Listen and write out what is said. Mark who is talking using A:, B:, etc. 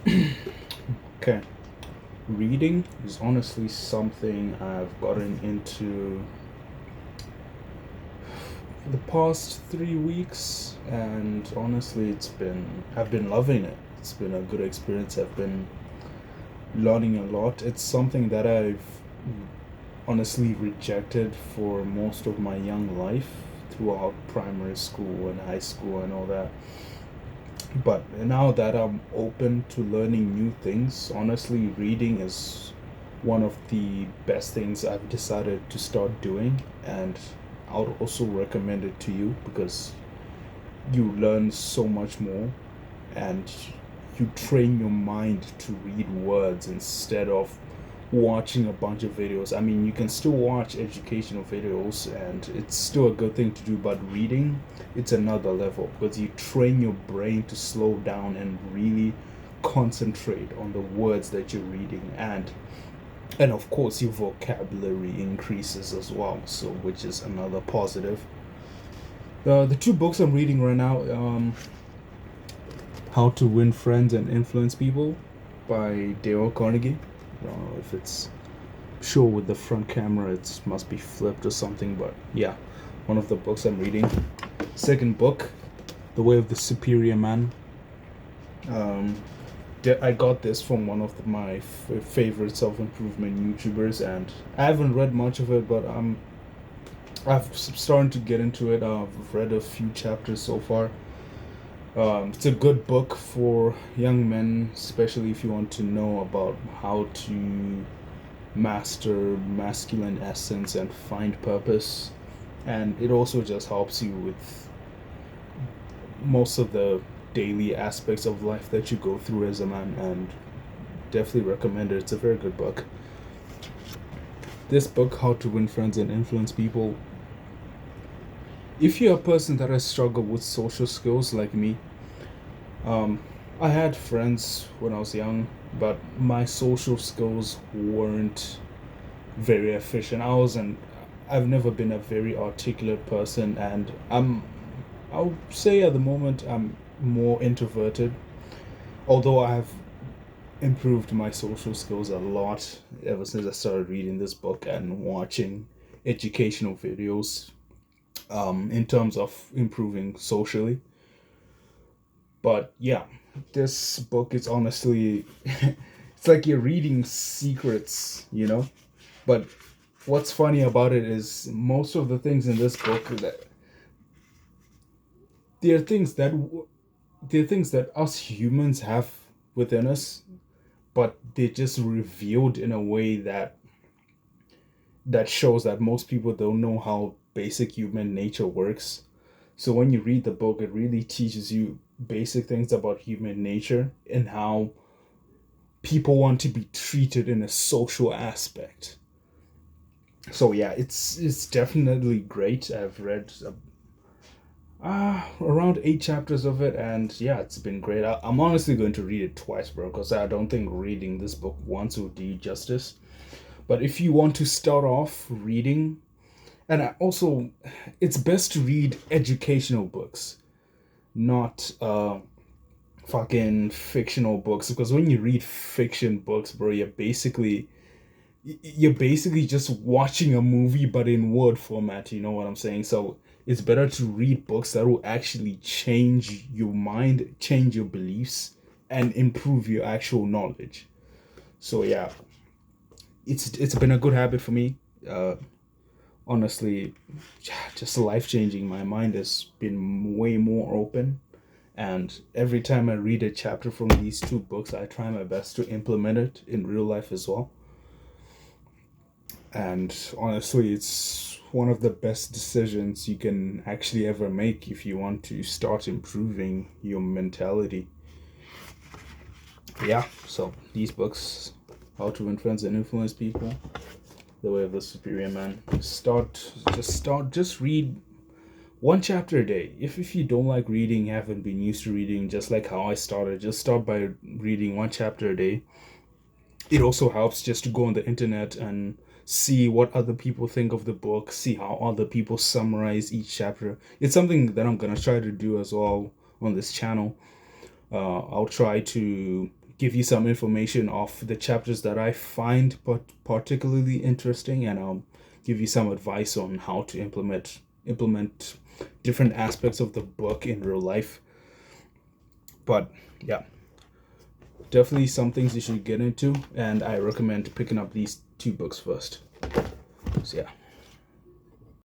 A: Okay. Reading is honestly something I've gotten into the past 3 weeks, and honestly, I've been loving it. It's been a good experience. I've been learning a lot. It's something that I've honestly rejected for most of my young life throughout primary school and high school and all that. But now that I'm open to learning new things, honestly, reading is one of the best things I've decided to start doing. And I would also recommend it to you because you learn so much more and you train your mind to read words instead of watching a bunch of videos. I mean, you can still watch educational videos and it's still a good thing to do, but reading, it's another level because you train your brain to slow down and really concentrate on the words that you're reading, and of course your vocabulary increases as well, so which is another positive. The two books I'm reading right now, How to Win Friends and Influence People by Dale Carnegie. I don't know if it's sure with the front camera it must be flipped or something, but yeah, one of the books I'm reading. Second book, The Way of the Superior Man. Um, I got this from one of my favorite self improvement YouTubers, and I haven't read much of it, but I've started to get into it. I've read a few chapters so far. It's a good book for young men, especially if you want to know about how to master masculine essence and find purpose. And it also just helps you with most of the daily aspects of life that you go through as a man, and definitely recommend it. It's a very good book. This book, How to Win Friends and Influence People, if you're a person that has struggled with social skills like me, um, I had friends when I was young, but my social skills weren't very efficient. I've never been a very articulate person, and I'll say at the moment I'm more introverted. Although I have improved my social skills a lot ever since I started reading this book and watching educational videos, in terms of improving socially. But yeah, this book is honestly, it's like you're reading secrets, you know? But what's funny about it is most of the things in this book that they're things that they're things that us humans have within us, but they're just revealed in a way that shows that most people don't know how basic human nature works. So when you read the book, it really teaches you basic things about human nature and how people want to be treated in a social aspect. So yeah, it's definitely great. I've read around 8 chapters of it, and yeah, it's been great. I'm honestly going to read it twice, bro, because I don't think reading this book once would do you justice. But if you want to start off reading, and also, it's best to read educational books, not fucking fictional books, because when you read fiction books, bro, you're basically just watching a movie but in word format, you know what I'm saying? So it's better to read books that will actually change your mind, change your beliefs, and improve your actual knowledge. So yeah, it's been a good habit for me. Uh, Honestly, just life changing. My mind has been way more open, and every time I read a chapter from these two books, I try my best to implement it in real life as well. And honestly, it's one of the best decisions you can actually ever make if you want to start improving your mentality. Yeah, so these books, How to Influence and Influence People, The Way of the Superior Man. Just read one chapter a day. If you don't like reading, haven't been used to reading, just like how I started, just start by reading one chapter a day. It also helps just to go on the internet and see what other people think of the book, see how other people summarize each chapter. It's something that I'm gonna try to do as well on this channel. I'll try to give you some information of the chapters that I find particularly interesting, and I'll give you some advice on how to implement different aspects of the book in real life. But yeah, definitely some things you should get into, and I recommend picking up these two books first. So yeah.